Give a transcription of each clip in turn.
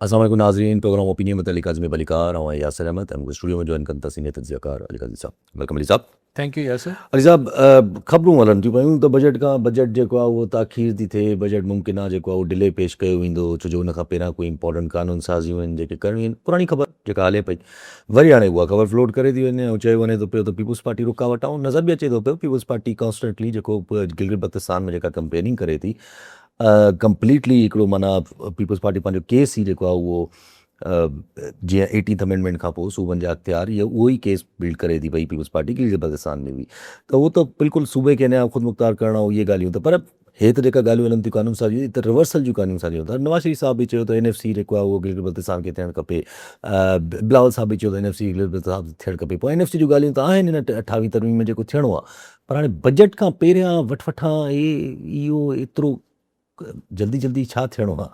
अस्सलाम वालेकुम नाज़रीन, प्रोग्राम ओपिनियन मुतल्लिक़ आज़म बलिकार और यासिर अहमद हम स्टूडियो में जॉइन करता सीनियर तज्ज़ियाकार अली काज़ी साहब। वेलकम अली साहब। Thank you Yasir. अली साहब, ख़बरूं हलनि थियूं पियूं त बजट जेको आहे उहो ताख़ीर थी थिए, बजट मुमकिन आहे जेको आहे उहो डिले पेश कयो वेंदो, छो जो उन खां पहिरियां कोई इंपॉर्टेंट क़ानून साज़ियूं आहिनि जेके करणियूं आहिनि। पुराणी ख़बर जेका हले पई, वरी हाणे उहा ख़बर फ्लोट करे थी वञे ऐं चयो वञे थो पियो त पीपुल्स पार्टी रुकावट आहे। ऐं नज़र बि अचे थो पियो पीपुल्स पार्टी कॉन्स्टेंटली जेको गिलगित बल्तिस्तान में जेका कंपेनिंग करे थी, कंप्लीटली हिकिड़ो माना पीपुल्स पार्टी पंहिंजो केस ई जेको आहे उहो जीअं 18th अमेंडमेंट खां पोइ सूबनि जा अख़्तियार इहो उहो ई केस बिल्ड करे थी पई पीपुल्स पार्टी गिलगित बल्तिस्तान में बि, त उहो त बिल्कुलु सूबे खे अञा ख़ुदि मुख़्तार करणु ऐं इहे ॻाल्हियूं त पर हे त जेका ॻाल्हियूं हलनि थियूं कानून साज़ी त रिवर्सल जूं कानून साज़ियूं त नवाज़ शरीफ़ साहब बि चयो त NFC जेको आहे उहो गिलगित बल्तिस्तान खे थियणु खपे, बिलावल साहब बि चयो त NFC गिलगित बल्तिस्तान थियणु खपे। पोइ NFC जूं ॻाल्हियूं त आहिनि हिन 28वीं तरमीम में जेको थियणो आहे, पर हाणे बजट खां पहिरियां वठि इहो एतिरो जल्दी छा थियणो आहे?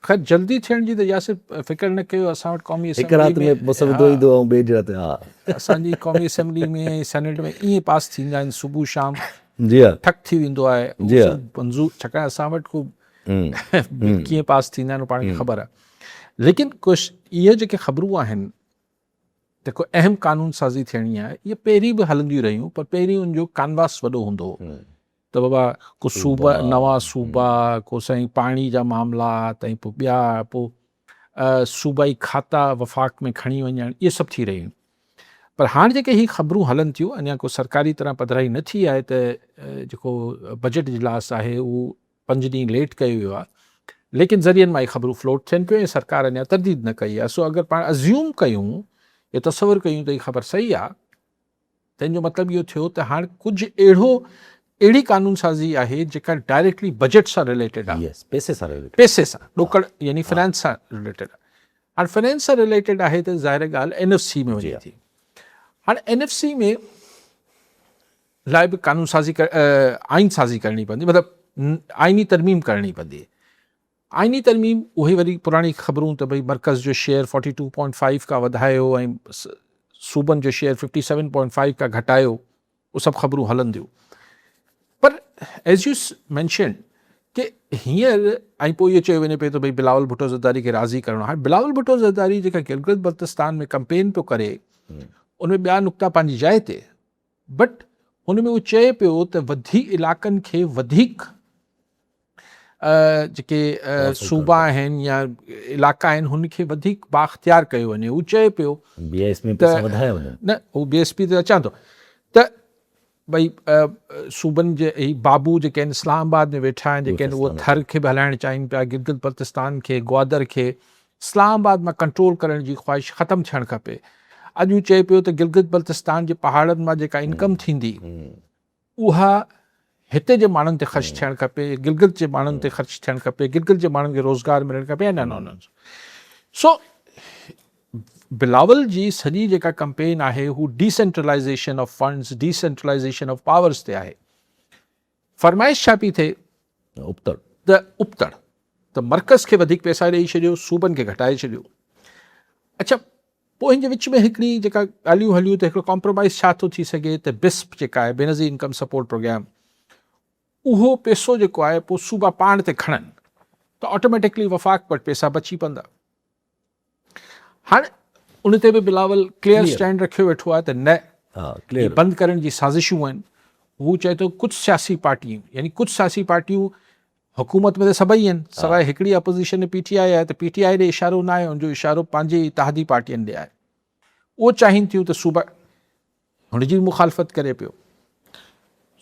ख़ैर जल्दी थियण जी त यासिर फ़िक्र न कयो। असां वटि क़ौमी हिकु राति में मुसविदो ईंदो ऐं ॿिए राति हा असांजी क़ौमी असैम्बली में सेनेट में ईअं पास थींदा आहिनि, सुबुह शाम जी हा ठक थी वेंदो आहे जी हा मंज़ूर, छाकाणि असां वटि को कीअं पास थींदा आहिनि पाण खे ख़बर आहे। लेकिन कुझु इहे जेके ख़बरूं आहिनि जेको अहम क़ानून साज़ी थियणी आहे, इहे पहिरीं बि हलंदियूं रहियूं, पर पहिरीं उनजो कानवास वॾो हूंदो हो त बाबा को सूबा, नवां सूबा, को साईं पाणी जा मामला, तंहिं पोइ ॿिया, पोइ सूबाई खाता वफ़ाक़ में खणी वञणु, इहे सभु थी रहियूं। पर हाणे जेके ही ख़बरूं हलनि थियूं, अञा को सरकारी तरह पधिराई न थी आहे त जेको बजट इजलास आहे उहो 5 ॾींहं लेट कयो वियो आहे, लेकिन ज़रियनि मां ई ख़बरूं फ्लोट थियनि पियूं ऐं सरकार अञा तरदीद न कई आहे। सो अगरि पाण अज़्यूम कयूं या तसवुरु कयूं त हीअ ख़बर सही आहे, तंहिंजो मतिलबु इहो थियो त हाणे कुझु अहिड़ी कानून साज़ी आहे जेका डायरेक्टली बजट सां रिलेटेड आहे, पैसे सां ॾोकड़ यानी फाइनेंस सां रिलेटेड आहे। हाणे फाइनेंस सां रिलेटेड आहे त ज़ाहिर ॻाल्हि NFC में वञे थी। हाणे NFC में लाइ बि कानून साज़ी आइन साज़ी करणी पवंदी, मतिलबु आइनी तरमीम करणी पवंदी। आइनी तरमीम उहे वरी पुराणी ख़बरूं त भई मर्कज़ जो शेयर 42.5 खां वधायो ऐं सूबनि जो शेयर 57.5 खां घटायो, उहे सभु ख़बरूं हलंदियूं। पर एज़ यू मैंशन कि हींअर ऐं पोइ इहो चयो वञे पियो त भई बिलावल भुट्टो ज़रदारी खे राज़ी करणो। हाणे बिलावल भुट्टो ज़रदारी जेका गिलगित बल्तिस्तान में कंपेन पियो करे, उनमें ॿिया नुक़्ता पंहिंजी जाइ ते, बट हुन में उहो चए पियो त वधीक इलाइक़नि खे वधीक जेके सूबा आहिनि या इलाइक़ा आहिनि हुनखे वधीक बाख़्तियार कयो वञे। उहो चए पियो न, उहो BSP ते अचां थो त भई सूबनि जे बाबू जेके आहिनि इस्लामाबाद में वेठा आहिनि, जेके आहिनि उहो थर खे बि हलाइणु चाहिनि पिया, गिलगित बल्तिस्तान खे, ग्वादर खे इस्लामाबाद मां कंट्रोल करण जी ख़्वाहिश ख़तमु थियणु खपे। अॼु चए पियो त गिलगित बल्तिस्तान जे पहाड़नि मां जेका इनकम थींदी उहा हिते जे माण्हुनि ते ख़र्चु थियणु खपे, गिलगित जे माण्हुनि ते ख़र्चु थियणु खपे, गिलगित जे माण्हुनि खे रोज़गार मिलणु खपे। न सो बिलावल जी सॼी जेका कंपेन आहे हू डिसेंट्रलाइज़ेशन ऑफ फंड्स, डिसेंट्रलाइज़ेशन ऑफ पावर्स ते आहे। फरमाइश छा पई थिए? उपतड़ त मर्कज़ खे वधीक पैसा ॾेई छॾियो, सूबनि खे घटाए छॾियो। अच्छा, पोइ हिन जे विच में हिकिड़ी जेका ॻाल्हियूं हलियूं त हिकिड़ो कॉम्प्रोमाइज़ छा थो थी सघे त BISP जेका आहे, बेनज़ीर इनकम सपोर्ट प्रोग्राम, उहो पैसो जेको आहे पोइ सूबा पाण ते खणनि त ऑटोमेटिकली वफ़ाक़ वटि पैसा बची पवंदा। हाणे उन ते बि बिलावल क्लियर स्टैंड रखियो वेठो आहे त न, बंदि करण जी साज़िशूं आहिनि। हू चए थो कुझु सियासी पार्टियूं, यानी कुझु सियासी पार्टियूं, हुकूमत में त सभई आहिनि सवाइ हिकिड़ी अपोज़िशन में PTI आहे, त PTI ॾे इशारो न आहे, उनजो इशारो पंहिंजे इत्तेहादी पार्टियुनि ॾे आहे। उहो चाहिनि थियूं त सूबा हुनजी मुखालफ़त करे पियो।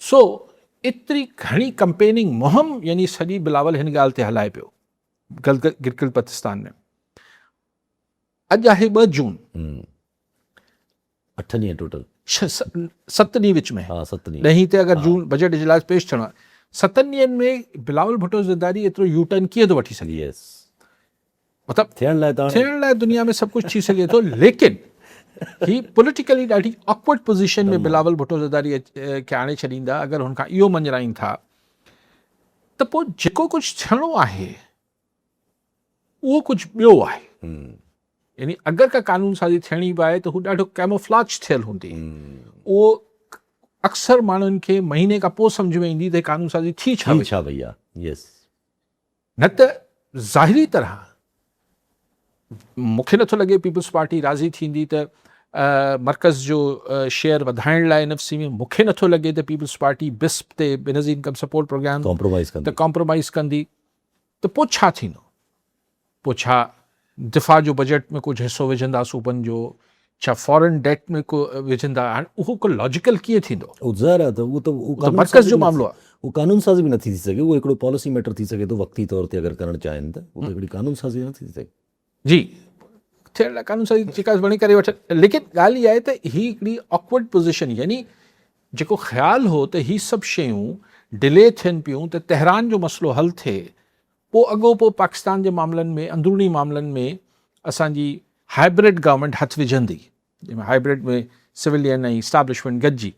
सो एतिरी घणी कंपेनिंग मुहिम यानी सॼी बिलावल हिन ॻाल्हि ते हलाए पियो गिलगित बल्तिस्तान में। अॼु आहे 2 जून, 8 ॾींहं टोटल, 7 ॾींहं विच में, 10 ते अगरि जून बजट इजलास पेश थियणो आहे, 7 ॾींहंनि में बिलावल भुट्टो ज़रदारी एतिरो U-turn कीअं थो वठी सघे? मतिलबु थियण लाइ दुनिया में सभु कुझु थी सघे थो, लेकिन ही पॉलिटिकली ॾाढी ऑकवर्ड पोज़ीशन में बिलावल भुट्टो ज़रदारी खे आणे छॾींदा अगरि हुनखां इहो मञराइनि था त पोइ जेको कुझु थियणो आहे उहो कुझु ॿियो आहे। यानी अगरि का कानून साज़ी थियणी बि आहे त हू ॾाढो कैमोफ्लाज थियल हूंदी। उहो अक्सर माण्हुनि खे महीने खां पोइ सम्झ में ईंदी त कानून साज़ी थी छा वई आहे। न त ज़ाहिरी तरह मूंखे नथो लॻे पीपल्स पार्टी राज़ी थींदी त मर्कज़ जो शेयर वधाइण लाइ एनएफसी में। मूंखे नथो लॻे त पीपल्स पार्टी बिस्प ते Benazir Income Support Programme compromise त कॉम्प्रोमाइज़ कंदी। त पोइ छा थींदो? पोइ छा दिफ़ा जो बजट में कुझु हिसो विझंदा सूबनि जो? छा फॉरेन डेट में को विझंदा? हाणे उहो को लॉजिकल कीअं थींदो? ज़ाहिर आहे त उहो त मर्कज़ जो मामिलो आहे। उहो कानून साज़ी बि नथी थी सघे। उहो हिकिड़ो पॉलिसी मैटर थी सघे थो वक़्ती तौर ते अगरि करणु चाहिनि त। उहो त हिकिड़ी कानून साज़ी नथी थी सघे। जी, थियण लाइ कानून साज़ी जेका वणी करे वठनि। लेकिन ॻाल्हि इहा आहे त ही हिकिड़ी ऑकवर्ड पोज़ीशन, यानी जेको ख़्यालु हो त ही सभु शयूं डिले थियनि पियूं त तहरान जो मसइलो हल थिए, पोइ अॻोपो पाकिस्तान जे मामलनि में, अंदरूनी मामलनि में असांजी हाइब्रिड गवर्नमेंट हथ विझंदी, जंहिंमें हाइब्रिड में सिविलियन ऐं इस्टाब्लिशमेंट गॾिजी।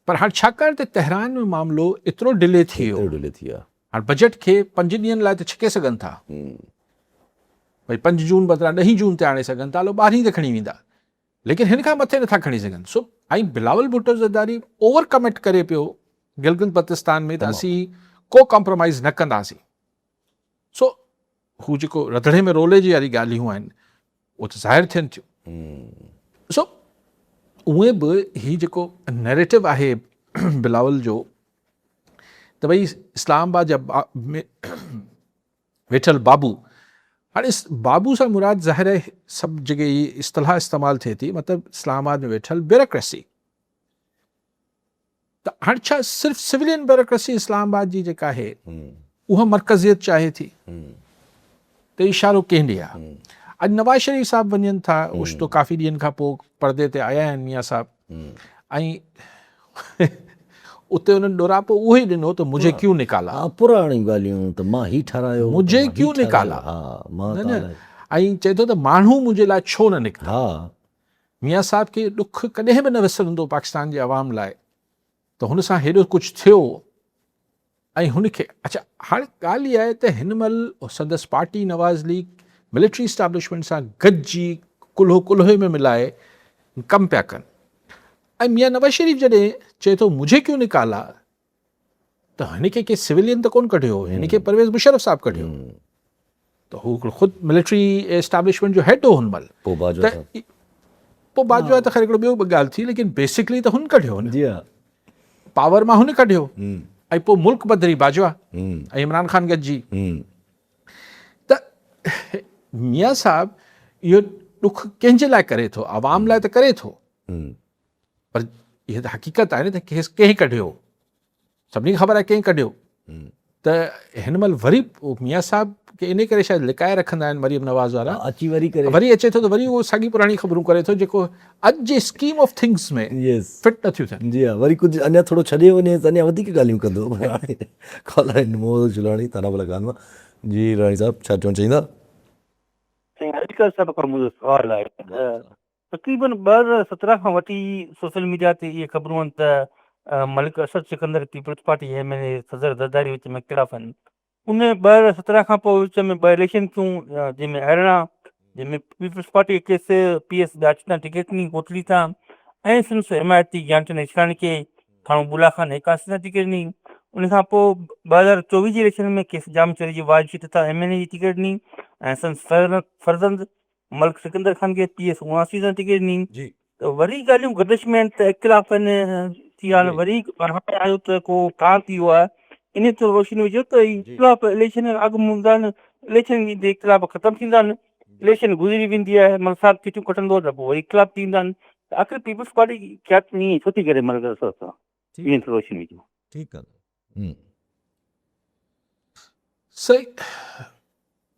पर हाणे छाकाणि त तहरान में मामिलो एतिरो डिले थी वियो, डिले थी वियो, हाणे बजट खे 5 ॾींहंनि लाइ त छिके सघनि था, भई 5 जून बदिरां 10 जून ते आणे सघनि था, हलो 12 ते खणी वेंदा, लेकिन हिन खां मथे नथा खणी सघनि। सो ऐं बिलावल भुट्टो ज़रदारी ओवर कमिट करे पियो गिलगित बल्तिस्तान में त असीं को कॉम्प्रोमाइज़ न कंदासीं। सो हू जेको रंधिणे में रोले जी वारी ॻाल्हियूं आहिनि उहो त ज़ाहिर थियनि थियूं। सो उहे बि ही जेको नैरेटिव आहे बिलावल जो त भई इस्लामाबाद जा वेठल बाबू, हाणे बाबू सां मुराद ज़ाहिर आहे सभु जॻह ही इस्तिलाह इस्तेमालु थिए थी, मतिलबु इस्लामाबाद में वेठल ब्यूरोक्रेसी। त हाणे छा सिर्फ़ु सिविलियन ब्यूरोक्रेसी इस्लामाबाद जी जेका आहे उहा मरकज़ियत चाहे थी त इशारो कंहिं ॾे आहे? अॼु नवाज़ शरीफ़ साहब वञनि था उछतो, काफ़ी ॾींहंनि खां पोइ परदे ते आया आहिनि मियाँ साहब, ऐं उते उन्हनि ॾोरापो उहो ई ॾिनो त मुझे क्यों निकाला। पुराणी ॻाल्हियूं त मां ही ठारायो, मुझे क्यों निकाला, ऐं चए थो त माण्हू मुंहिंजे लाइ छो न निकिता। मियाँ साहब खे ॾुख कॾहिं बि न विसरंदो पाकिस्तान जे अवाम लाइ, त हुन सां हेॾो कुझु थियो ऐं हुनखे। अच्छा, हाणे ॻाल्हि इहा आहे त हिन महिल संदसि पार्टी नवाज़ लीग मिलिट्री इस्टाब्लिशमेंट सां गॾिजी कुल्हो कुल्हे में मिलाए कमु पिया कनि, ऐं मियाँ नवाज़ शरीफ़ जॾहिं चए थो मुझे क्यों निकाला, त हिन खे सिविलियन त कोन कढियो, हिन खे परवेज़ मुशर्रफ साहब कढियो, त हू ख़ुदि मिलिट्री इस्टाब्लिशमेंट जो हेड हो हुन महिल। पोइ बाजवा त ख़ैर हिकिड़ो ॿियो ॻाल्हि थी, लेकिन बेसिकली त हुन कढियो, पावर मां हुन कढियो, ऐं पोइ मुल्क बदिरी बाजवा ऐं इमरान ख़ान गॾिजी। त मियाँ साहब इहो ॾुख कंहिंजे लाइ करे थो? आवाम लाइ त करे थो, पर इहा त हक़ीक़त आहे न त कंहिं कढियो, सभिनी खे ख़बर आहे कंहिं कढियो। त हिन महिल वरी मियाँ साहब खे इन करे शायदि लिकाए रखंदा आहिनि मरियम नवाज़ वारा, अची वरी अचे थो त वरी उहो साॻी पुराणी ख़बरूं करे थो जेको अॼु जे स्कीम ऑफ थिंग्स में फिट नथियूं थियनि। जी हा, वरी कुझु अञा थोरो छॾे वञे त अञा वधीक ॻाल्हियूं कंदो। मोहम्मद जुलाणी थानावाला गान मां। जी राणी साहब, छा चवणु चाहींदा? अॼुकल्ह सभु खां मुंहिंजो सुवालु आहे, तक़रीबन 2017 खां वठी सोशल मीडिया ते इहे ख़बरूं आहिनि त मलिक असद सिकंदर पीपल्स पार्टी एमएलए सदर ज़रदारी विच में कहिड़ा फन। उन 2017 खां पोइ विच में ॿ इलेक्शन थियूं, जंहिंमें अरिड़हं, जंहिंमें पीपल्स पार्टी केस PS दाचिना टिकट ॾिनी कोतली तां, ऐं सिंस हिमायती ज्ञानचंद इशरानी खे खाणो बुला खान एकासी तां टिकट ॾिनी। उन खां पोइ 2024 जी इलेक्शन में केस जाम चोरी जी वार्ड तां MNA जी टिकट ॾिनी, ऐं संस फर्ज़ंद मलिक सिकंदर ख़ान खे PS 79 तां टिकट ॾिनी। त वरी ॻाल्हियूं गडिश में आहिनि त इख़्तिलाफ़ थी हाणे वरी हाणे आयो त को कांड थी वियो आहे, इन ते रोशनी विझो त इख़्तिलाफ़ इलेक्शन अॻु हूंदा आहिनि, इलेक्शन जे इख़्तिलाफ़ ख़तमु थींदा आहिनि, इलेक्शन गुज़री वेंदी आहे, मतलब साथ चिठियूं कटंदो त पोइ वरी इख़्तिलाफ़ थींदा आहिनि। त आख़िर पीपल्स पार्टी क्या ईअं छो थी करे मलिक असद सां? इन ते रोशनी विझो। ठीकु आहे। सही,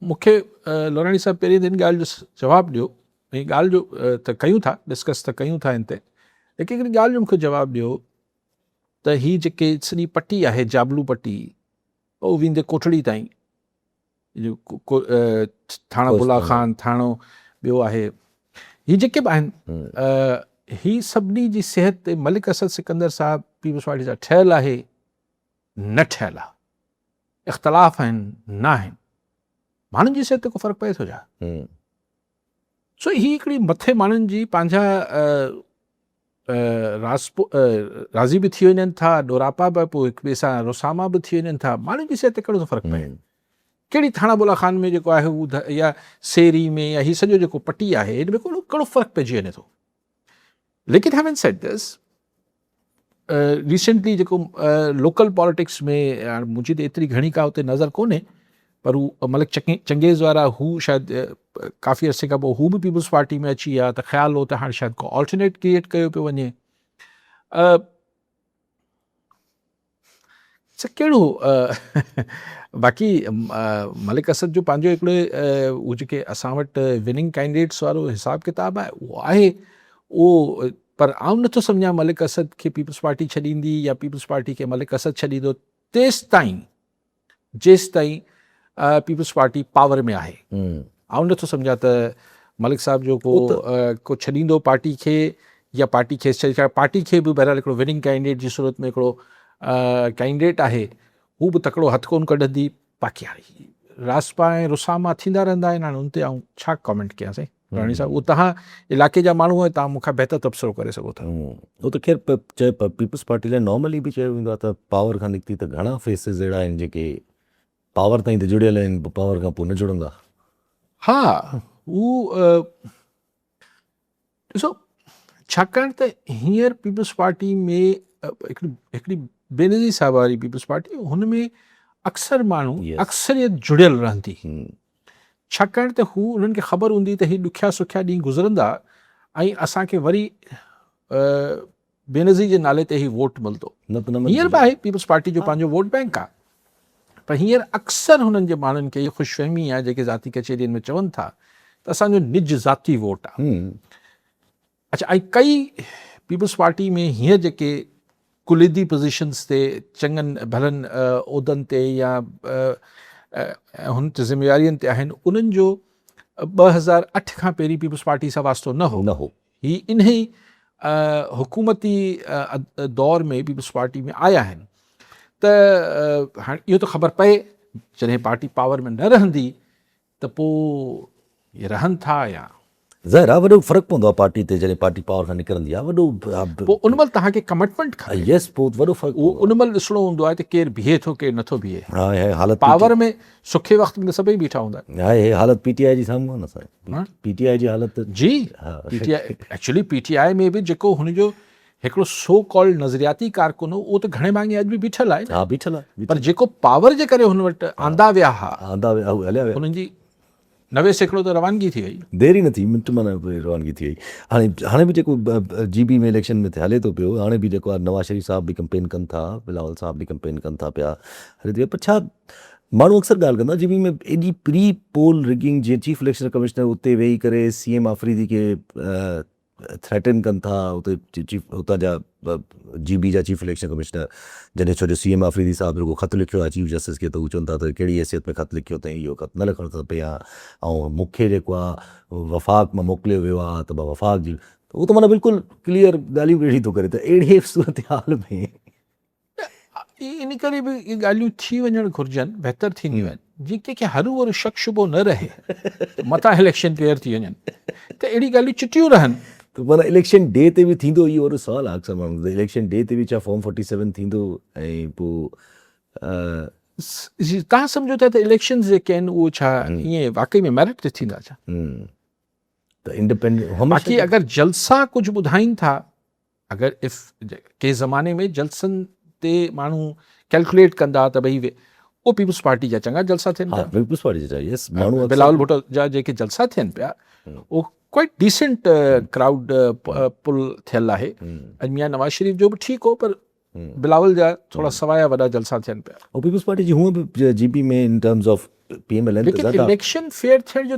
मूंखे लोराणी साहब पहिरीं दिन ॻाल्हि जो जवाबु ॾियो, ऐं ॻाल्हि जो त कयूं था, डिस्कस त कयूं था हिन ते, लेकिन हिकिड़ी ॻाल्हि जो मूंखे जवाबु ॾियो त ही जेके सॼी पटी आहे जाबलू पटी, उहो वेंदे कोठड़ी ताईं, थाणा बुला खान थाणो ॿियो आहे, ही जेके बि आहिनि, ही सभिनी जी सिहत ते मलिक असद सिकंदर साहब पीपल्स पार्टी सां ठहियलु आहे न ठहियलु आहे, इख़्तिलाफ़ आहिनि न आहिनि, माण्हुनि जी सिहत ते को फ़र्क़ु पए थो छा? सो ही हिकिड़ी मथे माण्हुनि जी पंहिंजा राज़ी बि थी वञनि था, ॾोरापा बि पोइ हिक ॿिए सां रुसामा बि थी वञनि था, माण्हुनि जी सिहत ते कहिड़ो थो फ़र्क़ु पए? कहिड़ी थाणाबोला खान में जेको आहे उहो या सेरी में या हीउ सॼो जेको पटी आहे हिन में कहिड़ो फ़र्क़ु पइजी वञे थो. लेकिन हैविंग सेड दिस, रिसेंटली जेको लोकल पॉलिटिक्स में हाणे मुंहिंजी त एतिरी घणी का उते नज़र कोन्हे, पर हू मलिक चंगेज़ वारा हू शायदि काफ़ी अरसे खां पोइ हू बि पीपल्स पार्टी में अची विया, त ख़्यालु हो त हाणे शायदि को ऑल्टरनेट क्रिएट कयो पियो वञे. कहिड़ो बाक़ी मलिक असद जो पंहिंजो हिकिड़ो उहो जेके असां वटि विनिंग कैंडिडेट्स वारो हिसाबु किताबु आहे उहो आहे उहो, पर आउं नथो सम्झां मलिक असद खे पीपल्स पार्टी छॾींदी या पीपल्स पार्टी खे मलिक असद छॾींदो जेसिताईं पीपल्स पार्टी पावर में आहे. आउं नथो सम्झां त मलिक साहब जो को छॾींदो पार्टी खे या पार्टी खे पार्टी खे बि बहरहाल हिकिड़ो विनिंग कैंडिडेट जी सूरत में हिकिड़ो कैंडिडेट आहे, हू बि तकिड़ो हथु कोन कढंदी. बाक़ी हाणे रासपा ऐं रुसामा थींदा रहंदा आहिनि, हाणे हुन ते आउं छा कॉमेंट कयां साईं राणी साहब, उहो तव्हां इलाइक़े जा माण्हू आहियो, तव्हां मूंखां बहितर तबसरो करे सघो था. उहो त ख़ैर चए पीपल्स पार्टी लाइ नॉर्मली बि चयो वेंदो आहे त पावर खां निकिती त घणा फेसिस अहिड़ा आहिनि जेके पावर ताईं त जुड़ियल आहिनि, पावर खां पोइ न जुड़ंदा. हा, उहो ॾिसो छाकाणि त हींअर पीपल्स पार्टी में हिकिड़ी बेनज़ीर साहब वारी पीपल्स पार्टी, हुन में अक्सर माण्हू अक्सरियत जुड़ियल रहंदी, छाकाणि त हू उन्हनि खे ख़बर हूंदी त हीअ ॾुखिया सुखिया ॾींहं गुज़रंदा ऐं असांखे वरी बेनज़ीर जे नाले ते ई वोट मिलंदो. हींअर बि आहे पीपल्स पार्टी जो पंहिंजो वोट बैंक आहे, पर हींअर अक्सर हुननि जे माण्हुनि खे इहा ख़ुशफ़हमी आहे जेके ज़ाती कचहरियुनि में चवनि था त असांजो निज ज़ाती वोट आहे. अच्छा, ऐं कई पीपल्स पार्टी में हींअर जेके कुलीदी पोज़ीशन्स ते चङनि भलनि उहिदनि ते या हुन ते ज़िम्मेवारियुनि ते आहिनि, उन्हनि जो 2008 खां पहिरीं पीपल्स पार्टी सां वास्तो न हो. ही इन ई हुकूमती दौर में पीपल्स पार्टी में आया आहिनि. त हाणे इहो त ख़बर पए जॾहिं पार्टी पावर में न रहंदी त पोइ रहनि था या ज़ाहिर आहे वॾो फ़र्क़ु पवंदो आहे पार्टी ते जॾहिं पार्टी पावर खां निकिरंदी आहे, वॾो पोइ उन महिल तव्हांखे कमिटमेंट खपे. यस, पोइ वॾो फ़र्क़ु उन महिल ॾिसणो हूंदो आहे त केरु बीहे थो केरु नथो बीहे. हालत पावर में सुखे वक़्त में सभई बीठा हूंदा आहिनि. आहे हालत पीटीआई जी साम्हूं आहे न असां पीटीआई जी हालत जी पीटीआई एक्चुअली पीटीआई में बि जेको हुनजो हिकिड़ो सो कॉल्ड नज़रियाती कारकुन हो, उहो त घणे भाङे अॼु बि बीठल आहे. हा, बीठल आहे, पर जेको पावर जे करे हुन वटि आंदा विया हुआ, हलिया विया, हुननि जी 90% त रवानगी थी वई, देरी न थी, मिंट माना रवानगी थी वई. हाणे बि जेको GB में इलेक्शन में हले थो पियो, हाणे बि जेको आहे नवाज़ शरीफ़ साहब बि कंपेन कनि था, बिलावल साहब बि कंपेन कनि था पिया, हले थी. पर छा माण्हू अक्सर ॻाल्हि कंदा GB में एॾी प्री पोल रिगिंग, जीअं चीफ इलेक्शन कमिश्नर उते वेही करे CM आफ़रीदी खे थ्रेटन कनि था, उते हुतां जा GB जा चीफ इलेक्शन कमिश्नर, जॾहिं छो जो CM आफ़रीदी साहब रुगो ख़तु लिखियो आहे चीफ जस्टिस खे, त हू चवनि था त कहिड़ी हैसियत में ख़तु लिखियो अथई, इहो ख़तु न लिखणु खपे, ऐं मूंखे जेको आहे वफ़ाक़ मां मोकिलियो वियो आहे त वफ़ाक़ जी, उहो त माना बिल्कुलु क्लियर ॻाल्हियूं अहिड़ी थो करे. त अहिड़े सूरत हाल में इन करे बि इहे ॻाल्हियूं थी वञणु घुरिजनि, बहितर थींदियूं आहिनि, जीअं कंहिंखे हरू वरू शक शुबो न रहे, मथां इलेक्शन क्लियर थी वञनि त अहिड़ी ॻाल्हियूं चिटियूं रहनि. त माना इलेक्शन डे ते बि थींदो, इहो वॾो सवालु आहे अक्सर माण्हू, इलेक्शन डे ते बि छा फॉर्म 47 थींदो, ऐं पोइ तव्हां सम्झो था त इलेक्शन्स जेके आहिनि उहे छा ईअं वाक़ई में मेरिट ते थींदा छा? त इंडिपेंडेंट बाक़ी अगरि जलसा कुझु ॿुधाइनि था, अगरि कंहिं ज़माने में जलसनि ते माण्हू कैलकुलेट कंदा त भई उहो पीपल्स पार्टी जा चङा जलसा थियनि पिया, पीपल्स पार्टी जा, यस, माण्हू बिलावल भुट्टो जा जेके जलसा थियनि पिया उहो क्वाइट डिसेंट क्राउड पुल थियल आहे. अॼु मियां नवाज़ शरीफ़ जो बि ठीकु हो, पर बिलावल जा थोरा सवाया वॾा जलसा थियनि पिया. और पीपल्स पार्टी जी हूअं बि GB में इन टर्म्स ऑफ PMLN लेकिन इलेक्शन फेयर थियण जो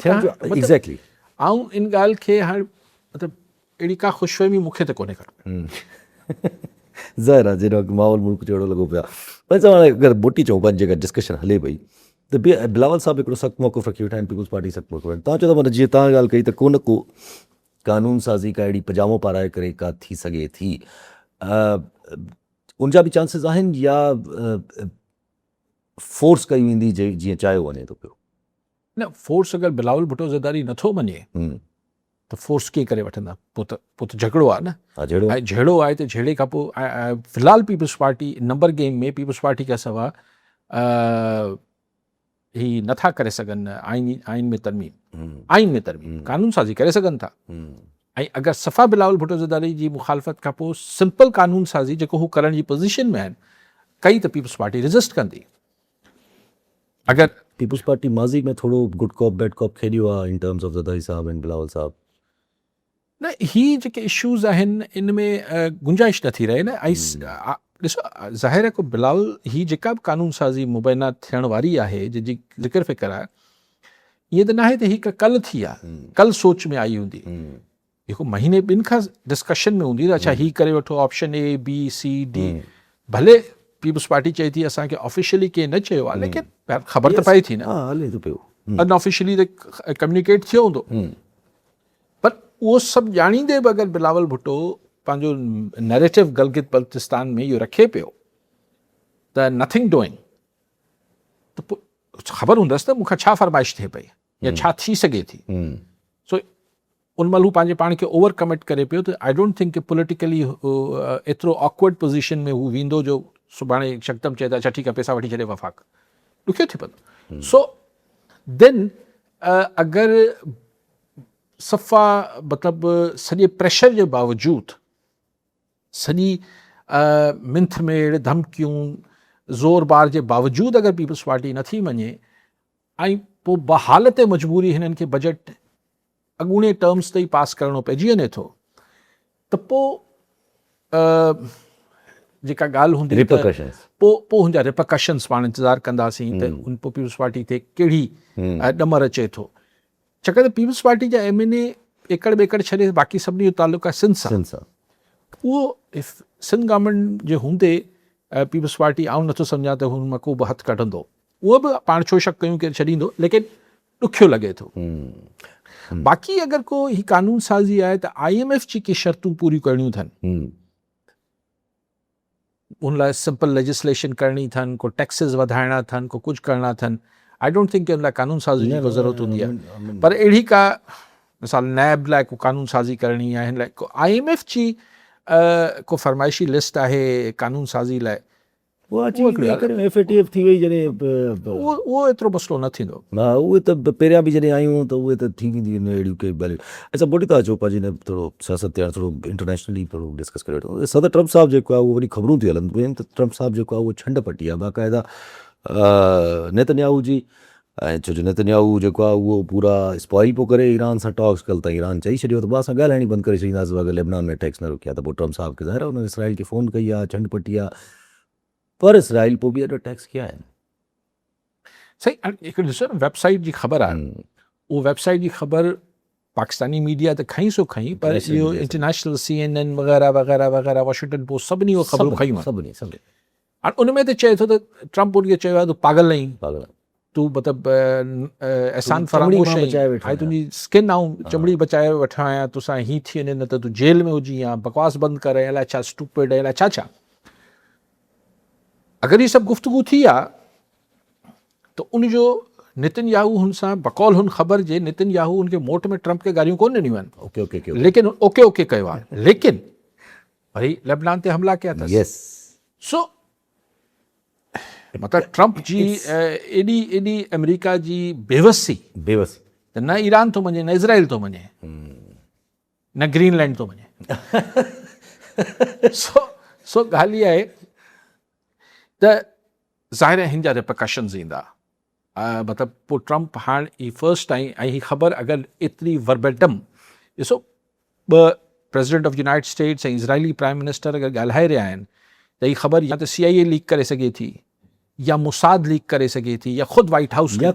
एग्ज़ैक्टली, आऊं इन ॻाल्हि खे हाणे मतिलबु अहिड़ी का ख़ुशफ़हमी मूंखे त कोन्हे कर. ज़ाहिर आहे जहिड़ो माहौल मुल्क जहिड़ो लॻो पियो आहे. पर हाणे अगरि मोटी चऊं पंहिंजी जेका डिस्कशन हले पई, त बिलावल साहब हिकिड़ो सख़्तु मौक़िफ़ रखी वेठा आहिनि, पीपल्स पार्टी सख़्तु मौक़िफ़. तव्हां चओ था माना जीअं तव्हां ॻाल्हि कई त को न को कानून साज़ी का अहिड़ी पजामो पाराए करे का थी सघे थी, उनजा बि चांसिस आहिनि या फोर्स कई वेंदी जीअं चाहियो वञे थो पियो? न, फोर्स अगरि बिलावल भुट्टो ज़रदारी नथो मञे त फोर्स कीअं करे वठंदा, पोइ त झगड़ो आहे न. ऐं झेड़ो आहे त झेड़े खां पोइ फ़िलहालु पीपल्स पार्टी नंबर गेम में पीपल्स पार्टी खां सवाइ ही नथा करे सघनि आइन में तरमीम कानून साज़ी करे सघनि था। ऐं अगरि सफ़ा बिलावल भुट्टो ज़रदारी जी मुखालफ़त खां पोइ सिंपल कानून साज़ी जेको हू करण जी पोज़ीशन में आहिनि कई त पीपल्स पार्टी रेज़िस्ट कंदी। अगरि पीपल्स पार्टी माज़ी में थोरो गुड कॉप बैड कॉप खेॾियो आहे इन टर्म्स ऑफ ज़रदारी साहब एंड बिलावल साहब। न ही जेके इशूज़ आहिनि इन में गुंजाइश न थी रहे न। ऐं ॾिसो ज़ाहिर आहे को बिलावल ही जेका बि कानून साज़ी मुबैना थियण वारी आहे जंहिंजी ज़िक्र फ़िक्र आहे ईअं त न आहे त ही कल्ह थी आहे, कल्ह सोच में आई हूंदी, जेको महीने ॿिनि खां डिस्कशन में हूंदी त अच्छा ही करे वठो option A B C D. भले पीपल्स पार्टी चए थी असांखे ऑफिशियली कंहिं न चयो आहे लेकिन ख़बर त पए थी न, हले थो पियो अनऑफिशियली त कम्युनिकेट थियो हूंदो। पर उहो सभु ॼाणींदे बि अगरि बिलावल भुट्टो पंहिंजो नैरेटिव गिलगित बल्तिस्तान में इहो रखे पियो त नथिंग डूइंग, त पोइ ख़बर हूंदसि त मूंखां छा फरमाइश थिए पई या छा थी सघे थी। सो उन महिल हू पंहिंजे पाण खे ओवर कमिट करे पियो त आई डोंट थिंक कि पॉलिटिकली एतिरो ऑकवर्ड पोज़ीशन में हू वेंदो जो सुभाणे शक्तम चए त अच्छा ठीकु आहे पैसा वठी छॾे वफ़ाक़ ॾुखियो थिए पवंदो। सो देन अगरि सफ़ा मतिलबु सॼे प्रेशर जे बावजूदि सॼी मिंथ में धमकियूं ज़ोरबार जे बावजूदि अगरि पीपल्स पार्टी नथी मञे ऐं पोइ बहालत मजबूरी हिननि खे बजट अॻूणे टर्म्स ते ई पास करिणो पइजी वञे थो त पोइ जेका ॻाल्हि हूंदी पोइ हुनजा रिपरकशन्स पाण इंतज़ारु कंदासीं त उन पोइ पीपल्स पार्टी ते कहिड़ी ॾमर अचे थो। छाकाणि त पीपल्स पार्टी जा MNA एकड़ ॿेकड़ छॾे बाक़ी सभिनी जो तालुक़ु आहे सिंध सां। उहो सिंध गवर्नमेंट जे हूंदे पीपल्स पार्टी आउं नथो सम्झां त हुन मां को बि हथु कढंदो, उहो बि पाण छो शक कयूं की छॾींदो, लेकिन ॾुखियो लॻे थो। बाक़ी अगरि को ही कानून साज़ी आहे त IMF जी के शर्तूं पूरी करणियूं अथनि, उन लाइ सिंपल लेजिस्लेशन करणी अथनि, को टैक्सिस वधाइणा अथनि, को कुझु करणा अथनि, आई डोंट थिंक उन लाइ कानून साज़ी जी को ज़रूरत हूंदी आहे। पर अहिड़ी का मिसाल नैब लाइ को कानून साज़ी करणी आहे, हिन लाइ को IMF जी को फरमाइशी लिस्ट आहे कानून साज़ी लाइ, FATF थी वई जॾहिं उहो एतिरो मसइलो न थींदो। हा उहे त पहिरियां बि जॾहिं आयूं त उहे त थी वेंदियूं आहिनि अहिड़ियूं कई ॻाल्हियूं। अच्छा बोटिता चोपा जी ने थोरो सियासत या थोरो इंटरनेशनली थोरो डिस्कस करे वठो। सदर ट्रम्प साहब जेको आहे उहो वरी ख़बरूं थी हलनि पियूं त ट्रम्प साहब जेको आहे उहो छंड पटी आहे बाक़ाइदा नेतन्याहू जी। ऐं छो जो नेतन्याहू जेको आहे उहो पूरा स्पॉइल पियो करे ईरान सां टॉक्स, कल्ह त ईरान चई छॾियो त ॿ असां ॻाल्हाइणी बंदि करे छॾींदासीं अगरि लेबनान में अटैक्स न रुकिया त पोइ ट्रम्प साहब खे ज़ाहिर आहे हुन इसराइल खे फ़ोन कई आहे, छंड पटी आहे, पर इसराइल पोइ बि अॼु अटैक्स कया आहिनि। सही हिकिड़ो ॾिसो न वेबसाइट जी ख़बर आहे, उहो वेबसाइट जी ख़बर पाकिस्तानी मीडिया त खईं सो खईं, पर इहो इंटरनेशनल CNN वग़ैरह वग़ैरह वग़ैरह वॉशिंगटन पोस्ट सभिनी उहो ख़बरूं खयूं सभिनी। हाणे उन में त चए थो त ट्रम्प उनखे चयो आहे तूं पागल नहीं, तूं मतिलबु एहसान फरामोश आहीं, तुंहिंजी स्किन ऐं चमड़ी बचाए वठां आहियां, तोसां हीअं थी वञे न त तूं जेल में हुजी या बकवास बंदि करे, अलाए छा स्टूपिड, अलाए छा छा। अगरि हीअ सभु गुफ़्तगू थी आहे त उनजो नेतन्याहू हुन सां बकौल हुन ख़बर जे नेतन्याहू उनखे मोट में ट्रम्प खे गारियूं कोन ॾिनियूं आहिनि, लेकिन ओके कयो आहे, लेकिन वरी लेबनान ते हमला कया अथसि। सो मतिलबु ट्रम्प जी एॾी अमेरिका जी बेवसी त न ईरान थो मञे, न इज़राइल थो मञे, न ग्रीनलैंड थो मञे। सो ॻाल्हि इहा आहे त ज़ाहिर आहे हिन जा रिपरकशन्स ईंदा। मतिलबु पोइ ट्रम्प हाणे ही फर्स्ट टाइम, ऐं ही ख़बर अगरि एतिरी वर्बेटम ॾिसो ॿ प्रेसिडेंट ऑफ यूनाइटेड स्टेट्स ऐं इज़राइली प्राइम मिनिस्टर अगरि ॻाल्हाए रहिया आहिनि त ही ख़बर या त CIA लीक करे सघे थी, या मुसाद लीक करे सघे थी, या ख़ुदि वाइट हाउस या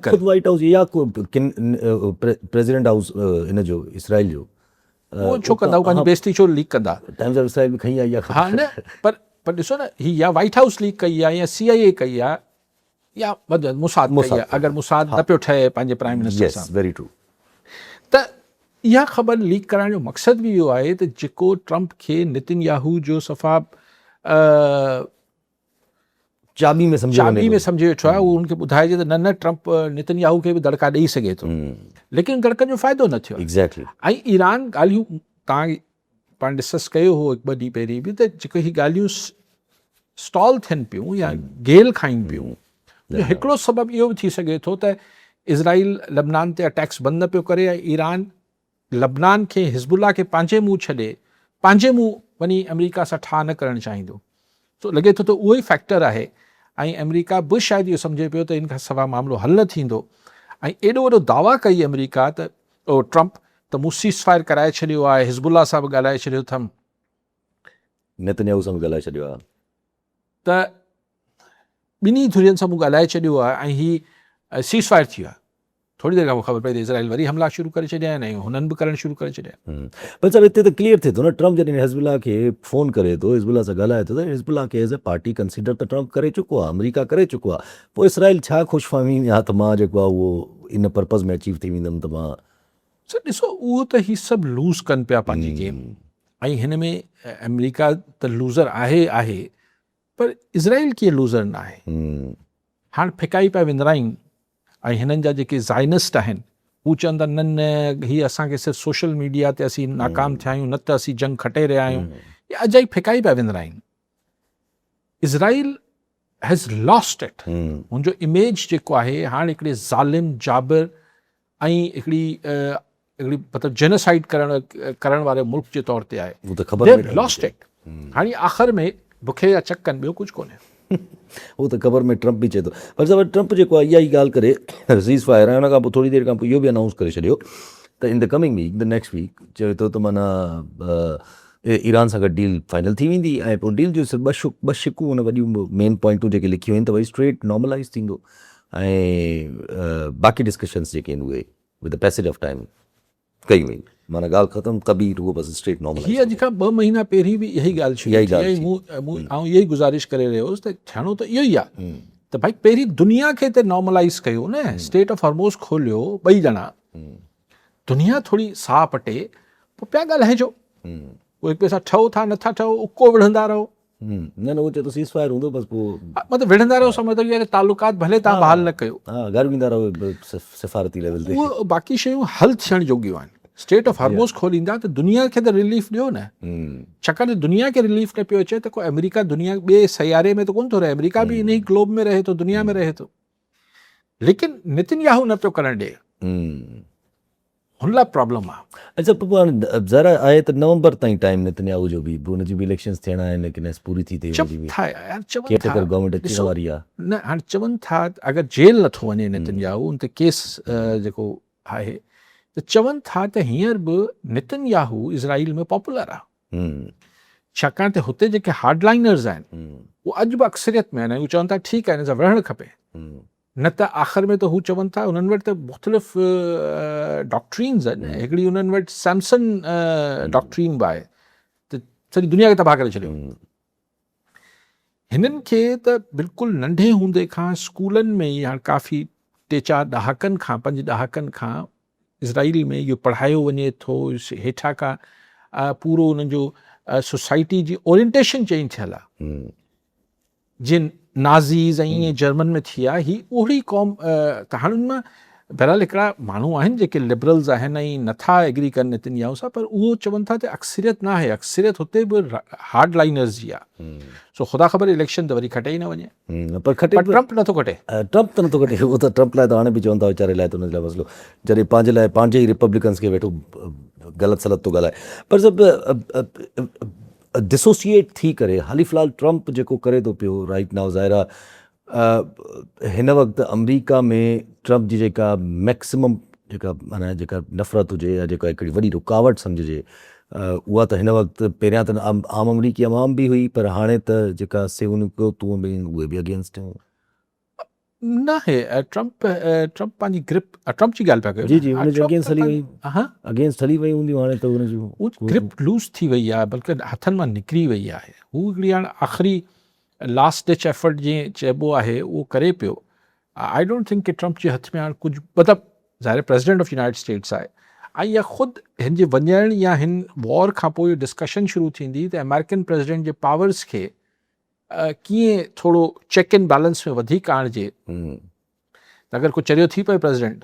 प्रेसिडेंट हाउस इन जो इसराइल जो। उहो छो कंदा, पंहिंजी बेइज़ती छो लीक कंदा? टाइम्स ऑफ इसराइल में खई आई आहे। हा न, पर ॾिसो न, ही या वाइट हाउस लीक कई आहे, या CIA कई आहे, या मुसाद कई आहे। अगरि मुसाद न पियो ठहे पंहिंजे प्राइम मिनिस्टर सां, वेरी ट्रू, त इहा ख़बर लीक कराइण जो मक़सदु बि इहो आहे त जेको ट्रम्प खे नेतन्याहू जो सफ़ा चाबी में सम्झे वेठो आहे, उहो हुनखे ॿुधाइजे त न ट्रम्प नेतन्याहू खे बि दड़का ॾेई सघे थो, लेकिन दड़कनि जो फ़ाइदो न थियो। ऐं ईरान ॻाल्हियूं तव्हां पाण डिस्कस कयो हो हिकु ॿ ॾींहं पहिरीं बि, त जेको ही ॻाल्हियूं स्टॉल थियनि पियूं या गेल खाइनि पियूं, हिकिड़ो सबबु इहो बि थी सघे थो त इज़राइल लबनान ते अटैक्स बंदि न पियो करे ऐं ईरान लबनान खे हिज़बुल्ला खे पंहिंजे मुंहुं छॾे पंहिंजे मुंहुं वञी अमेरिका सां ठाह न करणु चाहींदो। सो लॻे थो त उहो ई फैक्टर आहे ऐं अमेरिका बि शायदि इहो सम्झे पियो त इन खां सवाइ मामिलो हल न थींदो ऐं एॾो वॾो दावा कई अमेरिका त ट्रम्प त मूं सीज़ फायर कराए छॾियो आहे, हिज़बुल्ला सां बि ॻाल्हाए छॾियो अथमि, नेतन्याहू सां बि ॻाल्हाए छॾियो आहे, त ॿिन्ही धुरियुनि सां मूं ॻाल्हाए छॾियो आहे ऐं हीउ सीज़ फायर थी वियो आहे। थोरी देरि खां पोइ ख़बर पई त इज़राइल वरी हमला शुरू करे छॾिया आहिनि ऐं हुननि बि करणु शुरू करे छॾिया। पर सर हिते त क्लियर थिए थो न, ट्रम्प जॾहिं हिज़बुल्ला खे फ़ोन करे थो, हिज़बुल्ला सां ॻाल्हाए थो, त हिज़बुल्ला खे एज़ ए पार्टी कंसिडर त ट्रम्प करे चुको आहे, अमेरिका करे चुको आहे। पोइ इसराइल छा ख़ुशफ़हमी या त मां जेको आहे उहो इन पर्पज़ में अचीव थी वेंदुमि त मां सर ॾिसो उहो त हीउ सभु लूज़ कनि पिया पंहिंजी गेम ऐं हिन में अमेरिका त लूज़र आहे पर इज़राइल कीअं लूज़र न आहे। हाणे फिकाई पिया विंदराइनि ऐं हिननि जा जेके ज़ाइनिस्ट आहिनि हू चवंदा न न हीअ असांखे सिर्फ़ु सोशल मीडिया ते असीं नाकाम थिया आहियूं, न त असीं जंग खटे रहिया आहियूं। इहे अजाई फिकाई पिया विंदराइनि। Israel has lost it. हुनजो इमेज जेको आहे हाणे हिकिड़े ज़ालिम जाबिर ऐं हिकिड़ी मतिलबु जेनोसाइड करण वारे मुल्क जे तौर ते आहे। उहो त ख़बर लॉस्ट इट। हाणे आख़िर में बुखे या चकनि ॿियो कुझु कोन्हे। उहो त ख़बर में ट्रम्प बि चए थो। पर सर ट्रम्प जेको आहे इहा ई ॻाल्हि करे सीज़ फायर ऐं हुन खां पोइ थोरी देरि खां पोइ इहो बि अनाउंस करे छॾियो त in the coming week, the next week चए थो त माना ईरान सां गॾु डील फाइनल थी वेंदी ऐं पोइ डील जो सिर्फ़ु ॿ शिकूं हुन वॾियूं मेन पॉइंटूं जेके लिखियूं आहिनि त वरी स्ट्रेट नॉर्मलाइज़ थींदो ऐं बाक़ी डिस्कशन्स जेके आहिनि उहे with the passage of time कई वई, माना ॻाल्हि ख़तमु कबी रुगो बसि स्ट्रेट नॉर्मलाइज़। हीअ अॼु खां 2 महीना पहिरीं बि इहा ई ॻाल्हि शुरू थी ऐं मूं इहा ई गुज़ारिश करे रहियो हुउसि त थियणो त इहो ई आहे त भाई पहिरीं दुनिया खे त नॉर्मलाइज़ कयो न, स्टेट ऑफ हॉर्मोज़ खोलियो, 2 ॼणा दुनिया थोरी साह पटे पोइ पिया ॻाल्हाइजो। पोइ हिक ॿिए सां ठहो था नथा ठहो उको विढ़ंदा रहो। न उहो चए थो सीज़ फायर हूंदो बसि पोइ मतिलबु विढ़ंदा रहो मतिलबु इहे तालुकात भले तव्हां बहाल न कयो, हा घर वेंदा रहो सिफ़ारती लेवल ते, उहो बाक़ी शयूं हल थियण जोॻियूं आहिनि। स्टेट ऑफ हॉर्मोज़ खोलींदा त दुनिया खे त रिलीफ ॾियो न, छाकाणि त दुनिया खे रिलीफ न पियो अचे त को अमेरिका दुनिया ॿिए सयारे में त कोन थो रहे, अमेरिका बि इन ई ग्लोब में रहे थो, दुनिया में रहे थो। लेकिन नेतन्याहू न पियो करणु ॾिए, हुन लाइ प्रॉब्लम आहे। अच्छा पोइ ज़रा आहे त नवंबर ताईं टाइम नेतन्याहू जो बि हुनजी बि इलेक्शन्स थियणा आहिनि, लेकिन पूरी थी थिए गवर्नमेंट अचण वारी आहे न। हाणे चवनि था अगरि जेल नथो वञे नेतन्याहू उन ते केस जेको आहे त चवनि था त हींअर बि नेतन्याहू इज़राइल में पॉपुलर आहे, छाकाणि त हुते जेके हार्डलाइनर्स आहिनि उहे अॼु बि अक्सरियत में आहिनि ऐं उहे चवनि था ठीकु आहे हिन सां विढ़णु खपे, न त आख़िर में त हू चवनि था उन्हनि वटि त मुख़्तलिफ़ डॉक्ट्रीन्स आहिनि। हिकिड़ी उन्हनि वटि सैमसन डॉक्ट्रीन बि आहे त सॼी दुनिया खे तबाह करे छॾियो। हिननि खे त बिल्कुलु नंढे हूंदे खां स्कूलनि में ई हाणे काफ़ी 3-4 ॾहाकनि खां 5 ॾहाकनि खां इज़राइल में इहो पढ़ायो वञे थो। हेठां खां पूरो उन्हनि जो सोसाइटी जी ओरिएंटेशन चेंज थियल आहे। जिन नाज़ीज़ ऐं ईअं जर्मन में थी आहे, ही ओड़ी क़ौम त हाणे हुन मां बहरहाल हिकिड़ा माण्हू आहिनि जेके लिबरल्स आहिनि ऐं नथा एग्री कनि नेतन्याहू सां, पर उहो चवनि था त अक्सरियत न आहे, अक्सरियत हुते बि हार्ड लाइनर्स जी आहे। सो ख़ुदा ख़बर इलेक्शन त वरी खटे ई न वञे, पर ट्रम्प नथो खटे। ट्रम्प त नथो खटे, उहो त ट्रम्प लाइ त हाणे बि चवनि था वीचारे लाइ त हुन लाइ मसइलो जॾहिं पंहिंजे लाइ पंहिंजे ई रिपब्लिकन्स खे वेठो ग़लति सलत थो ॻाल्हाए। पर सभु डिसोसिएट थी करे हाली फ़िलहाल ट्रम्प जेको करे थो पियो राइट नाउ, ज़ाहिर हिन वक़्तु अमरीका में ट्रम्प जी जेका मैक्सिमम जेका माना जेका नफ़रत हुजे या जेका हिकिड़ी वॾी रुकावट सम्झिजे उहा त हिन वक़्तु पहिरियां त आम अमरीकी अवाम बि हुई, पर हाणे त जेका सेवन क़ुवतूं बि उहे बि अगेंस्ट हुयूं। न आहे ट्रम्प पंहिंजी ग्रिप, ट्रम्प जी ॻाल्हि पिया कयो, जी जी हुनजे अगेंस्ट हली वई, अगेंस्ट हली वई हूंदियूं, हाणे त हुनजूं ग्रिप लूज़ थी वई आहे, बल्कि हथनि मां निकिरी वई आहे। हू हिकिड़ी हाणे आख़िरी लास्ट डिच एफर्ट जीअं चइबो आहे उहो करे पियो। आई डोंट थिंक कि ट्रम्प जे हथ में हाणे कुझु, मतिलबु ज़ाहिर प्रेसिडेंट ऑफ यूनाइटेड स्टेट्स आहे ऐं इहा ख़ुदि हिन जे वञण या हिन वॉर खां पोइ डिस्कशन शुरू थींदी त अमेरिकन प्रेसिडेंट जे पावर्स खे कीअं थोरो चेक एंड बैलेंस में वधीक आणिजे। त अगरि को चरियो थी पए प्रेसिडेंट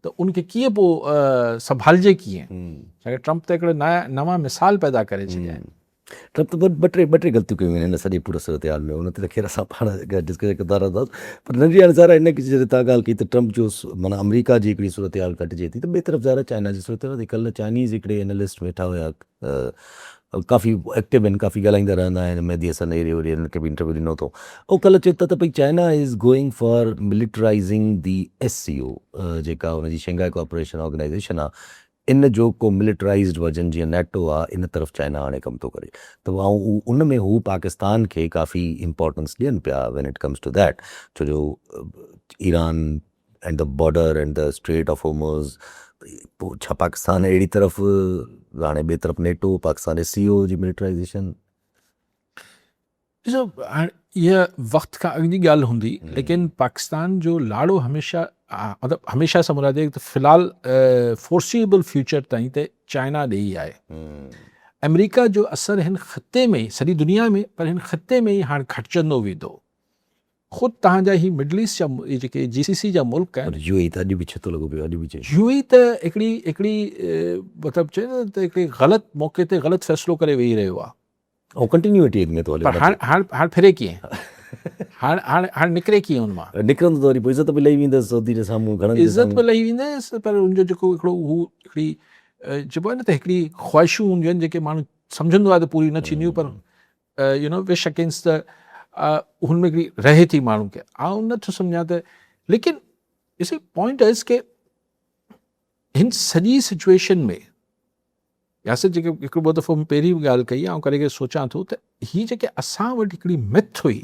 त उनखे कीअं पोइ संभालिजे कीअं, छाकाणि ट्रम्प त हिकिड़ो नवां मिसाल पैदा करे छॾिया आहिनि। ट्रम्प त ॿ टे ग़लतियूं कयूं आहिनि हिन सॼे पूरे सूरत हाल में, उन ते त ख़ैर असां पाण डिस्कस कंदा रहंदासीं, पर नंढी हाणे ज़ारा हिन जॾहिं तव्हां ॻाल्हि कई त ट्रम्प जो माना अमेरिका जी हिकिड़ी सूरत हाल कटिजे थी, त ॿिए तरफ़ ज़ारा चाइना जी सूरत हाल, कल्ह चाइनीज़ हिकिड़े एनालिस्ट वेठा हुया, काफ़ी एक्टिव आहिनि, काफ़ी ॻाल्हाईंदा रहंदा आहिनि, मेहदी हसन एरिया वरी हिनखे बि इंटरव्यू ॾिनो अथऊं, ऐं कल्ह चए त भई China is going for militarizing the SCO, जेका हुनजी शंघाई कोऑपरेशन ऑर्गेनाइज़ेशन आहे, इन जो को मिलिटराइज़्ड वर्जन जीअं नेटो आहे, इन तरफ़ चाइना हाणे कमु थो करे, त उन में हू पाकिस्तान खे काफ़ी इंपॉर्टेंस ॾियनि पिया when it comes to that, छो जो Iran and the border and the strait of Hormuz, पोइ छा पाकिस्तान अहिड़ी तरफ़, हाणे ॿिए तरफ़ नेटो, पाकिस्तान SCO जी मिलिटराइज़ेशन। ॾिसो हाणे इहा वक़्त खां अॻु जी ॻाल्हि हूंदी, लेकिन पाकिस्तान जो लाड़ो हमेशह मतिलबु हमेशह सां मुराद आहे त फ़िलहालु फोर्सिएबल फ्यूचर ताईं त चाइना ॾे ई आहे। अमेरिका जो असरु हिन ख़िते में, सॼी दुनिया में, पर हिन ख़िते में ई हाणे घटिजंदो वेंदो। ख़ुदि तव्हांजा ही मिडल ईस्ट जा जेके GCC जा मुल्क आहिनि, UAE त अॼु बि छतो लॻो पियो, अॼु बि चए UAE त हिकिड़ी मतिलबु चए न त हिकिड़ी ग़लति मौक़े ते ग़लति फ़ैसिलो करे वेही रहियो आहे, ऐं कंटिन्यूटी में थो हले, पर हाणे फिरे कीअं, हाणे निकिरे कीअं हुन मां, निकिरंदो त वरी पोइ इज़त बि लही वेंदसि सऊदी जे साम्हूं, घणनि इज़त बि लही वेंदसि, पर हुनजो जेको हिकिड़ो हू हिकिड़ी चइबो आहे न त हिकिड़ी ख़्वाहिशूं हूंदियूं आहिनि जेके माण्हू सम्झंदो आहे त पूरी न थींदियूं, पर विश अगेंस्ट त हुन में हिकिड़ी रहे थी माण्हू खे, आउं नथो सम्झां त, लेकिन ॾिसी पॉइंट इज़ के हिन सॼी सिचुएशन में यासिर जेके हिकिड़ो ॿ दफ़ो पहिरीं बि ॻाल्हि कई, ऐं करे सोचां थो त हीअ जेके असां वटि हिकिड़ी मिथ हुई,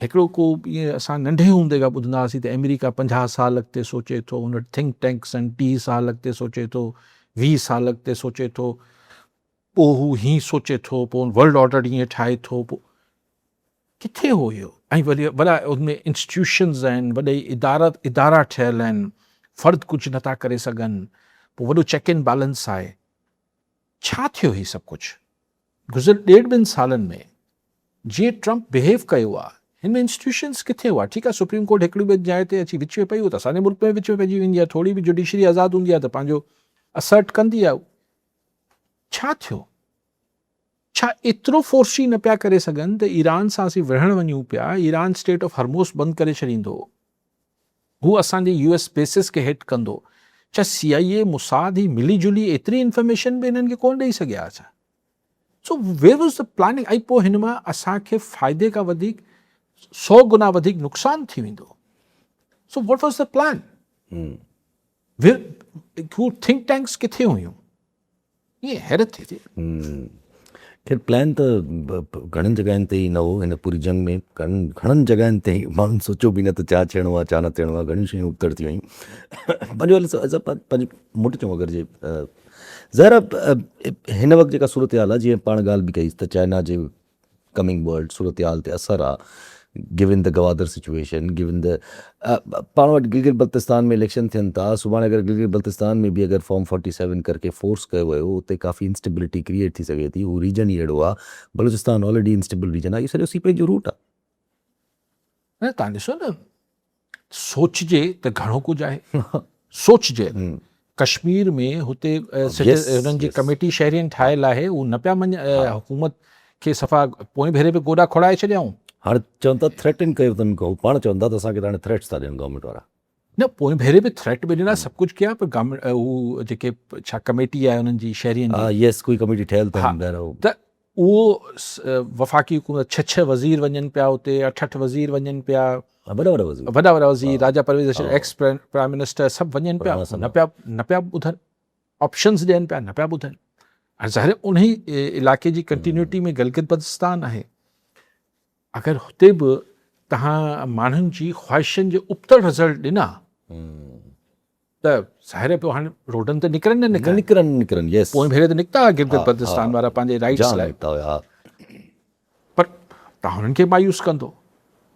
हिकिड़ो को ईअं असां नंढे हूंदे खां ॿुधंदा हुआसीं त अमेरिका 50 साल अॻिते सोचे थो, हुन वटि थिंक टैंक्स आहिनि, 30 साल अॻिते सोचे थो, 20 साल अॻिते सोचे थो, पोइ हू हीअं सोचे थो, पोइ वर्ल्ड ऑर्डर हीअं ठाहे थो, पोइ किथे हो इहो, ऐं वरी वॾा उनमें इंस्टीट्यूशन्स आहिनि, वॾे इदारा ठहियल आहिनि, फ़र्द कुझु नथा करे सघनि, पोइ वॾो चेक एंड बैलेंस आहे। छा थियो हीउ सभु कुझु गुज़िर 1.5-2 सालनि में, जीअं ट्रम्प बिहेव कयो आहे, हिन में इंस्टीट्यूशन्स किथे हुआ? ठीकु आहे, सुप्रीम कोर्ट हिकिड़ी ॿिए जाइ ते अची विच में पई, त असांजे मुल्क में विच में पइजी वेंदी आहे, थोरी बि जुडिशरी आज़ादु हूंदी आहे त पंहिंजो असर्ट कंदी आहे। छा थियो? छा एतिरो फोर्सी न पिया करे सघनि त ईरान सां असीं विढ़णु वञूं पिया, ईरान स्टेट ऑफ हॉर्मुज़ बंदि करे छॾींदो, हू असांजे US बेसिस खे हिट कंदो? छा CIA मुसाद ही मिली जुली एतिरी इंफॉर्मेशन बि हिननि खे कोन ॾेई सघिया छा? So where was the planning? ऐं पोइ हिन मां असांखे फ़ाइदे खां वधीक 100 गुना वधीक नुक़सानु थी वेंदो। So what was the plan? हू थिंक टैंक्स किथे हुयूं? ईअं हैरत थिए थी। खैर प्लान त घणनि जॻहियुनि ते ई न हो हिन पूरी जंग में, घणनि जॻहियुनि ते माण्हुनि सोचियो बि न त छा थियणो आहे, छा न थियणो आहे, घणियूं शयूं उबतड़ थी वयूं। पंहिंजो मोटे चऊं अगरि जे ज़ाहिर हिन वक़्तु जेका सूरत हाल आहे, जीअं पाण ॻाल्हि बि कईसीं त चाइना जे कमिंग वर्ल्ड सूरत हाल ते असरु आहे, given the Gwadar situation, given the पाण वटि गिलगित बल्तिस्तान में इलेक्शन थियनि था, सुभाणे अगरि गिलगित बल्तिस्तान में बि अगरि फॉर्म 47 करके फोर्स कयो वियो, उते काफ़ी इंस्टेबिलिटी क्रिएट थी सघे थी। हू रीजन ई अहिड़ो आहे, बलूचिस्तान ऑलरेडी इंस्टेबल रीजन आहे, इहो सॼो सीपेज जो रूट आहे। न तव्हां ॾिसो न, सोचिजे त घणो कुझु आहे, सोचिजे कश्मीर में हुते हुननि जी कमेटी शहरियन ठाहियल आहे, उहो न पिया मञनि, हुकूमत खे सफ़ा पोइ भेरे बि गोॾा खोड़ाए छॾियऊं। हाणे चवनि था थ्रेटन कयो अथनि, पाण चवनि था त असांखे त हाणे थ्रेट्स था ॾियनि गवर्नमेंट वारा। न पोइ भेरे बि थ्रेट बि ॾिना, सभु कुझु कया, पर गवर्नमेंट हू जेके छा कमेटी आहे हुननि जी शहरियन जी, यस कोई कमेटी ठहियल त उहो वफ़ाक़ी हुकूमत 6 वज़ीर वञनि पिया उते, 8 वज़ीर वञनि पिया, वॾा वज़ीर, राजा परवेज़ एक्स प्राइम मिनिस्टर सभु वञनि पिया, न पिया ॿुधनि, ऑप्शन्स ॾियनि पिया, न पिया ॿुधनि। हाणे ज़ाहिर उन ई इलाइक़े जी कंटिन्यूटी में गिलगित बल्तिस्तान आहे, अगरि हुते बि तव्हां माण्हुनि जी ख़्वाहिशनि जे उबतड़ रिज़ल्ट ॾिना त ज़ाहिर पियो हाणे रोडनि ते निकिरनि, पोइ भेरे त निकिता गिलगित बल्तिस्तान वारा पंहिंजे राइट्स लाइ, पर तव्हां हुननि खे मायूस कंदो,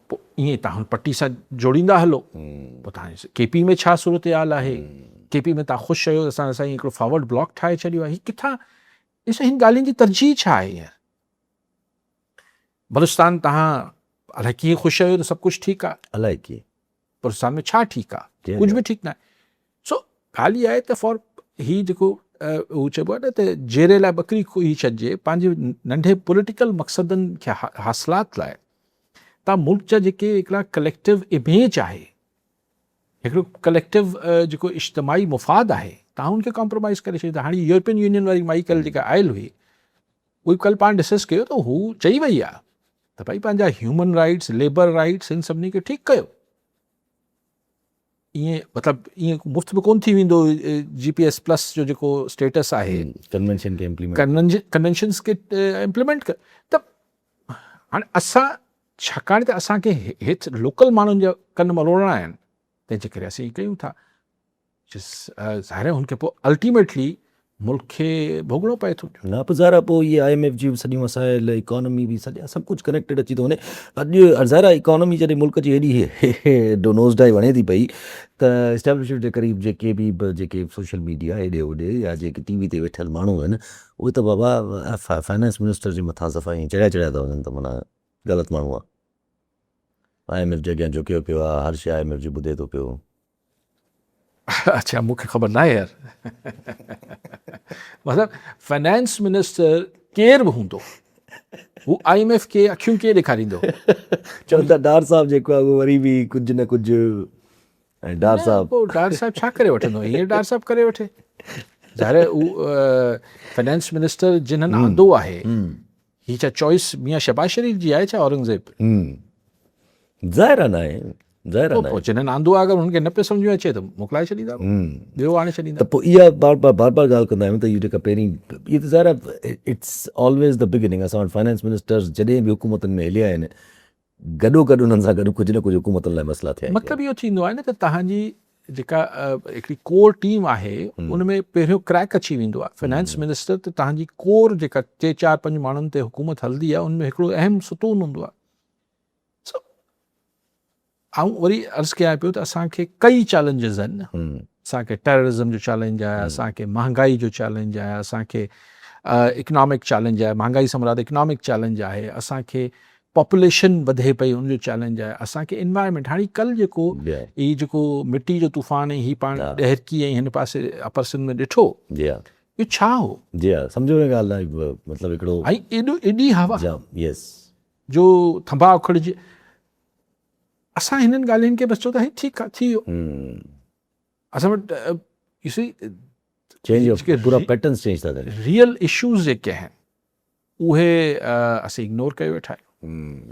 पोइ ईअं तव्हां पट्टी सां जोड़ींदा हलो, पोइ तव्हां KP में छा सूरत हाल आहे, KP में तव्हां ख़ुशि आहियो, असां हिकिड़ो फॉरवर्ड ब्लॉक ठाहे छॾियो आहे, हीअ किथां? ॾिसो हिन ॻाल्हियुनि जी तरजीह छा आहे हींअर? बलूचिस्तान तव्हां अलाए कीअं ख़ुशि आहियो त सभु कुझु ठीकु आहे, अलाए कीअं बलूचिस्तान में छा ठीकु आहे, कुझु बि ठीकु न आहे। सो ॻाल्हि इहा आहे त फॉर हीउ जेको हू चइबो आहे न त जेरे लाइ ॿकरी खोई छॾिजे, पंहिंजे नंढे पॉलिटिकल मक़सदनि खे हासिलात लाइ तव्हां मुल्क जा जेके हिकिड़ा कलेक्टिव इमेज आहे, हिकिड़ो कलेक्टिव जेको इज्तमाही मुफ़ाद आहे, तव्हां हुनखे कॉम्प्रोमाइज़ करे छॾींदा। हाणे यूरोपियन यूनियन वारी माई कल्ह जेका आयल हुई, उहे कल्ह पाण डिस्कस कयो त हू चई वई आहे त भई पंहिंजा ह्यूमन राइट्स, लेबर राइट्स, हिन सभिनी खे ठीकु कयो। ईअं मतिलबु ईअं मुफ़्त में कोन थी वेंदो GPS प्लस जो जेको स्टेटस आहे, कन्वेंशन खे इम्प्लीमेंट कन्वेंशन्स खे इम्प्लीमेंट कर। त हाणे असां छाकाणि त असांखे हेठि लोकल माण्हुनि जा कन मरोड़णा आहिनि, तंहिंजे करे असीं कयूं था। ज़ाहिर आहे हुनखे पोइ अल्टीमेटली मुल्क खे भोगणो पए थो। न पोइ ज़ाहिर आहे पोइ इहे IMF जी सॼियूं मसाइल, इकोनॉमी बि सॼा सभु कुझु कनेक्टेड अची थो वञे। अॼु ज़ाहिर आहे इकोनॉमी जॾहिं मुल्क जी हेॾी नोज़ डाइव वणे थी पई त इस्टेब्लिशमेंट जे क़रीब जेके सोशल मीडिया हेॾे होॾे या जेके TV ते वेठल माण्हू आहिनि, उहे त बाबा फाइनेंस मिनिस्टर जे मथां सफ़ाई चढ़िया था वञनि, त माना ग़लति माण्हू आहे। IMF जे अॻियां झुकियो पियो आहे, हर शइ IMF जी ॿुधे थो पियो। अच्छा, मूंखे ख़बर न आहे यार। मतिलबु फाइनेंस मिनिस्टर केर बि हूंदो, हू IMF खे अखियूं कीअं ॾेखारींदो? चवनि था डार साहब जेको आहे उहो वरी बि कुझु न कुझु, ऐं डार साहब पोइ डार साहब छा करे वठंदो? हीअं डार साहब करे वठे। ज़ाहिर आहे उहो फाइनेंस मिनिस्टर जिन्हनि आंदो आहे, हीअ छा चॉइस मियां शहबाज शरीफ़ जी आहे छा औरंगज़ेब? ज़ाहिर आहे न आहे, ज़ाहिर आहे न पोइ जिन्हनि आंदो आहे, अगरि हुनखे न पियो सम्झ में अचे त मोकिलाए छॾींदा, ॿियो आणे छॾींदा। त पोइ इहा बार बार ॻाल्हि कंदा आहियूं त इहा जेका पहिरीं, इहा त ज़ाहिर आहे इट्स ऑलवेज़ द बिगिनिंग। असां वटि फाइनेंस मिनिस्टर्स जॾहिं बि हुकूमतुनि में हिलिया आहिनि, गॾोगॾु उन्हनि सां गॾु कुझु न कुझु हुकूमतुनि लाइ मसइला थिया। मतिलबु इहो थींदो आहे न त तव्हांजी जेका हिकिड़ी कोर टीम आहे, उन में पहिरियों क्रैक अची वेंदो आहे। फाइनेंस मिनिस्टर त तव्हांजी कोर जेका 4-5 माण्हुनि ते हुकूमत हलंदी आहे, उनमें हिकिड़ो अहम सुतून हूंदो आहे। ऐं वरी अर्ज़ु कयां पियो त असांखे कई चैलेंजिस आहिनि। असांखे टेररिज़म जो चैलेंज आहे, असांखे महांगाई जो चैलेंज आहे, असांखे इकनॉमिक चैलेंज आहे, महांगाई सां मुराद इकनॉमिक चैलेंज आहे, असांखे पॉपुलेशन वधे पई उनजो चैलेंज आहे, असांखे इन्वायरमेंट। हाणे कल्ह जेको मिटी जो तूफ़ान ऐं हीअ पाण ॾहरकी ऐं हिन पासे अपर सिंध में ॾिठो, इहो छा हो? जी हा, सम्झो में ॻाल्हि आहे। मतिलबु हिकिड़ो ऐं एॾी हवा जो थंभा उखड़िजे। असां हिननि ॻाल्हियुनि खे बसि चओ त ठीकु आहे, थी वियो। असां वटि रियल इशूज़ जेके आहिनि उहे असीं इग्नोर करे वेठा आहियूं।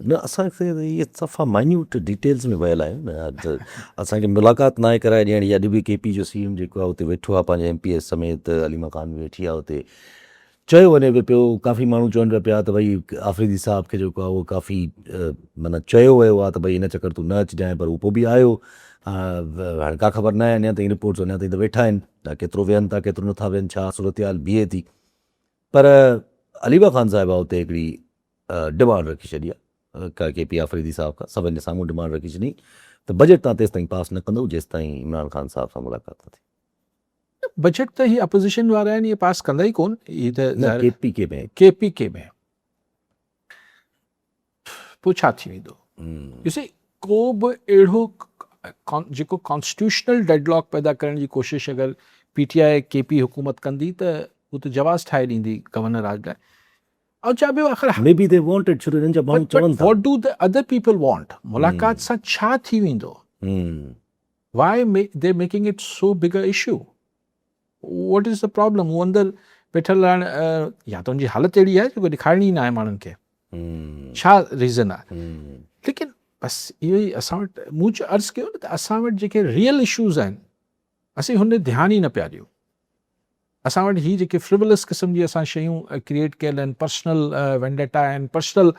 न, असांखे इहे सफ़ा माइन्यूट डिटेल्स में वियल आहियूं न। असांखे मुलाक़ात नाहे कराए ॾियणी। अॼु बि KP जो CM जेको आहे उते वेठो आहे, पंहिंजे MPS समेत, अलीमा ख़ान बि वेठी आहे उते। चयो वञे पियो, काफ़ी माण्हू चवनि पिया त भई आफ़रीदी साहब खे जेको आहे उहो काफ़ी माना चयो वियो आहे त भई हिन चकर तूं न अचिजांइ, पर उहो पोइ बि आयो। हाणे का ख़बर न आहे, अञा ताईं रिपोर्ट्स अञा ताईं त वेठा आहिनि, केतिरो वेहनि था, केतिरो नथा वेहनि, छा सूरत हाल बीहे थी। पर अलीमा ख़ान साहिबा उते हिकिड़ी डिमांड रखी छॾी आहे KP आफ़रीदी साहब खां, सभिनि जे साम्हूं डिमांड रखी छॾी त बजट तव्हां तेसि ताईं पास न कंदो जेसि ताईं इमरान ख़ान साहब सां मुलाक़ात न थिए। बजट त ही अपोजिशन वारा आहिनि, इहे पास कंदा ई कोन। इहे त KP में पोइ छा थी वेंदो? ॾिसे, को बि अहिड़ो जेको कॉन्स्टिट्यूशनल डेडलॉक पैदा करण जी कोशिशि अगरि PTI KP हुकूमत कंदी त हू त जवाज़ ठाहे ॾींदी गवर्नर राज लाइ। ऐं चवां पियो आख़िर what do the other people want? मुलाक़ात सां छा थी वेंदो? Why they making it so big a issue? What is the problem? हू अंदरि वेठल आहिनि, या त उनजी हालत अहिड़ी आहे जेको ॾेखारणी न आहे माण्हुनि खे, छा रीज़न आहे? लेकिन बसि इहो ई असां वटि, मूं अर्ज़ु कयो न त असां वटि जेके रियल इशूज़ आहिनि असीं हुन ध्यानु ई न पिया ॾियूं। असां वटि हीअ जेके फ्रिवलस क़िस्म जी असां शयूं क्रिएट कयल आहिनि, पर्सनल वेंडेटा आहिनि, पर्सनल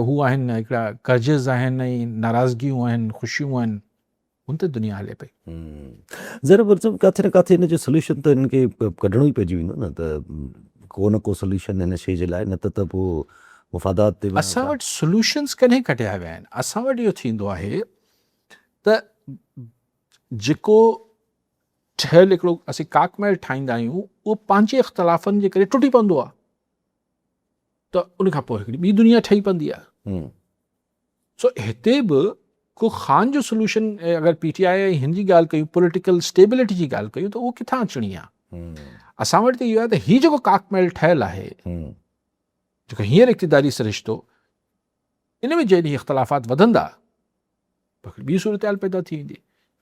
हू आहिनि, हिकिड़ा कर्ज़िज़ आहिनि, ऐं नाराज़गियूं आहिनि, ख़ुशियूं आहिनि, हुन ते दुनिया हले पई। ज़रूरु किथे न किथे हिन जो सोल्यूशन त हिनखे कढणो ई पइजी वेंदो न, त को न को सोल्यूशन हिन शइ जे लाइ, न त पोइ मुफ़ादात ते। असां वटि सोल्यूशन्स कॾहिं कढिया विया आहिनि। असां वटि इहो थींदो आहे त जेको ठहियलु हिकिड़ो असीं काकमहल ठाहींदा आहियूं, उहो पंहिंजे इख़्तिलाफ़नि जे करे टुटी पवंदो आहे, त उनखां पोइ हिकिड़ी ॿी दुनिया ठही पवंदी आहे। सो हिते बि को ख़ान जो सोल्यूशन अगरि PTI हिन जी ॻाल्हि कयूं, पॉलिटिकल स्टेबिलिटी जी ॻाल्हि कयूं, त उहो किथां अचणी आहे? असां वटि त इहो आहे त हीउ जेको काकमेल ठहियलु आहे, जेको हींअर इक़्तिदारी सिरिश्तो, इन में जॾहिं इख़्तिलाफ़ात वधंदा ॿी सूरत पैदा थी वेंदी।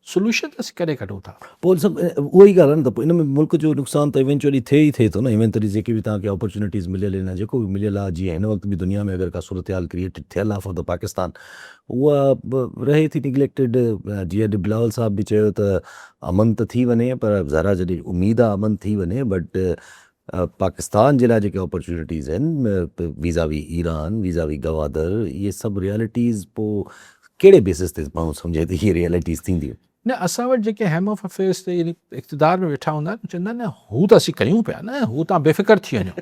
सोल्यूशन त असीं करे कढूं था। पोइ सभु उहा ई ॻाल्हि आहे न, त पोइ इन में मुल्क जो नुक़सानु त इवेंचुअली थिए ई थिए थो न। इवेंचुअली जेके बि तव्हांखे अपॉर्चुनिटीज़ मिलियल आहिनि, जेको बि मिलियल आहे, जीअं हिन वक़्तु बि दुनिया में अगरि का सूरत क्रिएट थियल आहे फॉर द पाकिस्तान, उहा रहे थी निगलेक्टेड। जीअं बिलावल साहब बि चयो त अमन त थी वञे, पर ज़रा जॾहिं उमेदु आहे अमन थी वञे, बट पाकिस्तान जे लाइ जेके अपॉर्चुनिटीज़ आहिनि वीज़ावी ईरान, वीज़ावी गवादर, इहे सभु रियलिटीज़ पोइ कहिड़े बेसिस ते माण्हू सम्झे त इहे रियलिटीज़ थींदियूं? न, असां वटि जेके हेम ऑफ अफेयर्स ते यानी इक़्तिदार में वेठा हूंदा आहिनि, चवंदा आहिनि न हू त असीं कयूं पिया न, हू तव्हां बेफ़िक्र थी वञो,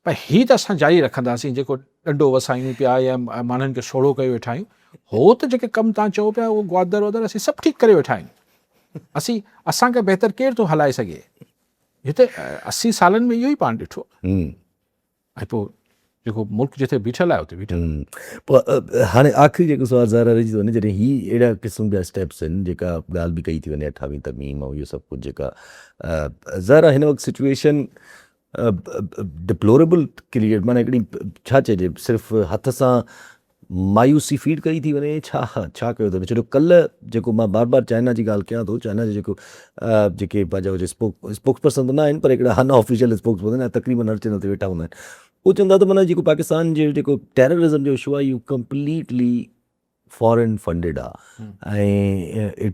पर हीअ त असां जारी रखंदासीं जेको ॾंडो वसायूं पिया या माण्हुनि खे सोढ़ो करे वेठा आहियूं। हो त जेके कमु तव्हां चओ पिया उहो ग्वादर वदर असीं सभु ठीकु करे वेठा आहियूं। असांखे बहितर केरु थो हलाए सघे? हिते 80 सालनि में इहो ई पाण ॾिठो। ऐं पोइ जेको मुल्क जिथे बीठल आहे उते बीठल। पोइ हाणे आख़िरी जेको सुवाल ज़ाहिर रहिजी थो वञे, जॾहिं हीअ अहिड़ा क़िस्म जा स्टेप्स आहिनि, जेका ॻाल्हि बि कई थी वञे 28वीं तरमीम ऐं इहो सभु कुझु, जेका ज़ाहिर हिन वक़्तु सिचुएशन डिप्लोरेबल क्रिएट, माना हिकिड़ी छा चइजे, सिर्फ़ु हथ सां मायूसी फीड कई थी वञे, छा कयो अथनि? छो कल्ह जेको मां बार बार चाइना जी ॻाल्हि कयां थो, चाइना जो जेको जेके पंहिंजा स्पोक्स पर्सन त न आहिनि, पर हिकिड़ा अनऑफिशियल स्पोक्स पर्सन तक़रीबन हर चैनल ते वेठा हूंदा आहिनि, उहो चवंदा त माना जेको पाकिस्तान जो जेको टेररिज़म जो इशू आहे, इहो कंप्लीटली फॉरेन फंडिड आहे, ऐं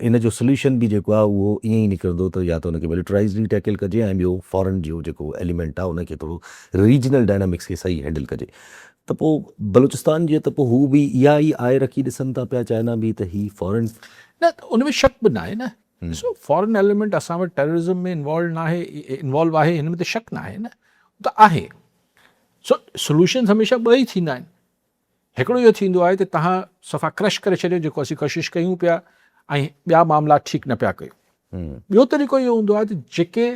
इन जो सोल्यूशन बि जेको आहे उहो ईअं ई निकिरंदो त या त हुनखे मिलिटराइज़ली टैकल कजे, ऐं ॿियो फॉरेन जो जेको एलिमेंट आहे उनखे थोरो रीजनल डायनामिक्स खे सही हैंडल कजे। त पोइ बलूचिस्तान जी त पोइ हू बि इहा ई आए रखी ॾिसनि था पिया, चाइना बि, त ही फॉरेन न, उन में शक बि न आहे न। ॾिसो, फॉरेन एलिमेंट असां वटि टेररिज़म में इन्वॉल्व आहे, हिन में त शक न आहे न, त आहे। सोल्यूशन हमेशा ॿ ई थींदा आहिनि। हिकिड़ो इहो थींदो आहे त तव्हां सफ़ा क्रश करे छॾियो, जेको असीं कोशिशि कयूं पिया, ऐं ॿिया मामला ठीकु न पिया कयूं। ॿियो तरीक़ो इहो हूंदो आहे त जेके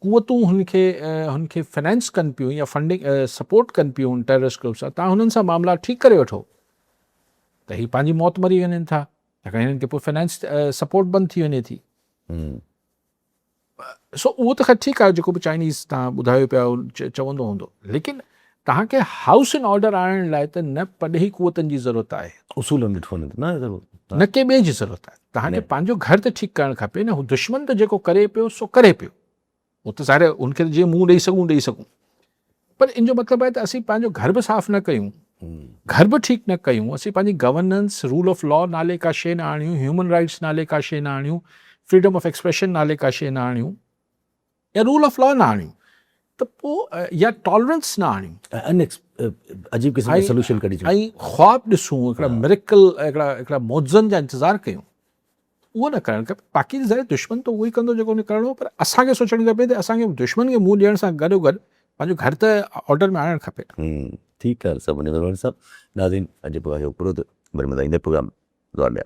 क़ुवतूं हुनखे फाइनेंस कनि पियूं या फंडिंग सपोर्ट कनि पियूं टेररिस्ट ग्रुप सां, तव्हां हुननि सां मामला ठीकु करे वठो, त हीअ पंहिंजी मौत मरी वञनि था, छाकाणि हिननि खे पोइ फाइनेंस सपोर्ट बंदि थी वञे थी। उहो त ख़ैर ठीकु आहे, जेको बि चाइनीज़ तव्हां ॿुधायो पिया चवंदो हूंदो, लेकिन तव्हांखे हाउस इन ऑर्डर आणण लाइ त न पॾेही क़ुवतनि जी ज़रूरत आहे, उसूलनि ॾिठो न के ॿिए जी ज़रूरत आहे। तव्हांखे पंहिंजो घर त ठीकु करणु खपे न। हू दुश्मन त जेको करे पियो सो करे पियो, उहो त ज़ाहिर उनखे जीअं मुंहुं ॾेई सघूं, पर इन जो मतिलबु आहे त असीं पंहिंजो घर बि साफ़ु न कयूं, घर बि ठीकु न कयूं, असीं पंहिंजी गवर्नेंस, रूल ऑफ लॉ नाले का शइ न आणियूं, ह्यूमन राइट्स नाले का शइ न आणियूं, फ्रीडम ऑफ एक्सप्रेशन नाले का शइ न आणियूं, या रूल ऑफ लॉ न आणियूं, त पोइ या टॉलरेंस न आणियूं, अजीब क़िस्म जो सोल्यूशन कढी ऐं ख्वाब ॾिसूं, हिकिड़ा मिरेकल, हिकिड़ा मौजनि जा इंतज़ारु कयूं, उहो न करणु खपे। बाक़ी ज़ाहिर दुश्मन त उहो ई कंदो जेको उन करिणो, पर असांखे सोचणु खपे त असांखे दुश्मन खे मुंहुं ॾियण सां गॾोगॾु पंहिंजो घर त ऑर्डर में आणणु खपे। ठीकु आहे सभु। नाज़रीन, अॼु पोइ पूरो वरी ॿुधाईंदे प्रोग्राम दौर में